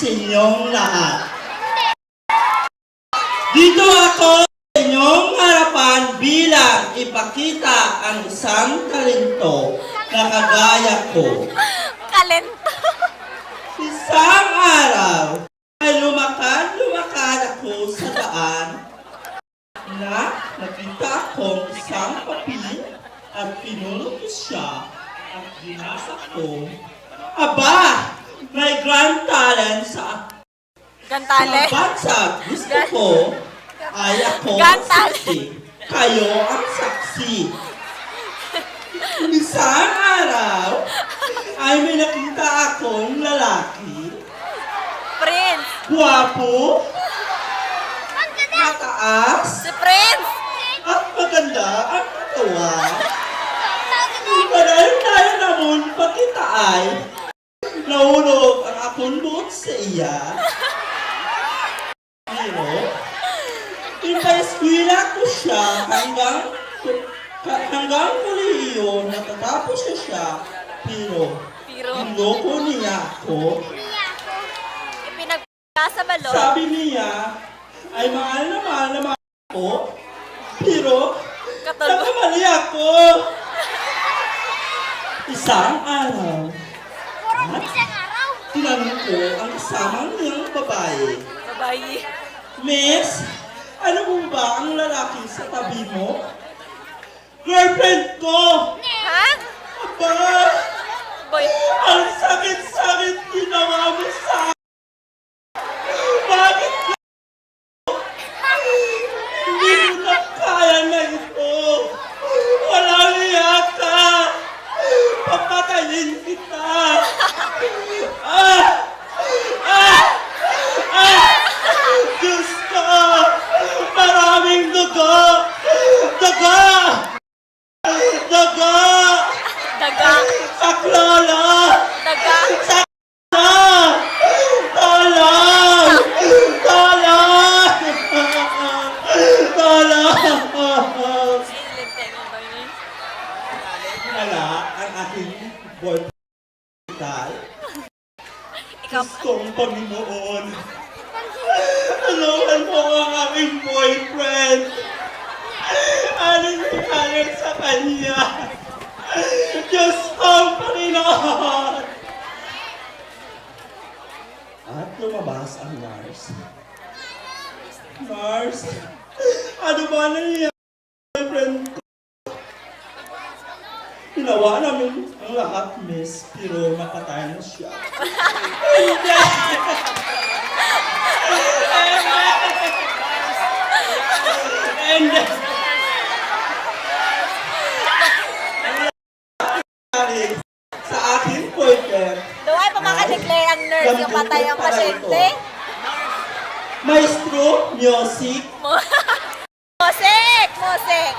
sa inyong lahat. Dito ako sa inyong harapan bilang ipakita ang isang talento na kagaya ko. Kalento. Isang araw ay lumakad ako sa daan na nakita akong isang papel at pinulot ko siya at binasa ko. Aba! May grand talent sa Gantale. bansa. Gusto ko ay ako ang Gantale. saksi. Kayo ang saksi. Isang araw ay may nakita akong lalaki. Prince. Guwapo, mataas, Si Prince. at maganda ang katawan. Padayon tayo naman pagkita ay nahulog ang akong buot sa iya. Pero, ipa-eskwela ko siya hanggang kolehiyo, natatapos ko siya, pero niloko niya ako. Ipinagpasa sa balon. Sabi niya, ay mahal na mahal ako, pero nakamali ako. Isang araw, tinanong ko ang kasamang niyang babae, Babayi. Miss, ano mo ba ang lalaki sa tabi mo? Girlfriend ko! Ha? Aba! Boy. Ang sakit-sakit ginawa mo sa akin! Bakit ka? Hindi mo na kaya na ito! Walang hiya ka! Papatayin kita! Diyos ko! Maraming dugo! Dugo! Dugo! Daga. Saklolo! Daga. Tolong! Tolong! Tolong! Wala ang aking boyfriend. Ikaw. Gustong Panginoon. Tulungan mo ang aking boyfriend. Ano nangyari sa kanya? Diyos kong Panginoon! At lumabas ang nurse. Nurse, ano ba nangyari sa boyfriend ko? Ginawa namin ang lahat, miss, pero napatay na siya. Hindi! Hindi! Sa aking boyfriend, Doon ay pamakadeclare ang nurse yung patay ang pasyente. Maestro, music, Musik! Musik!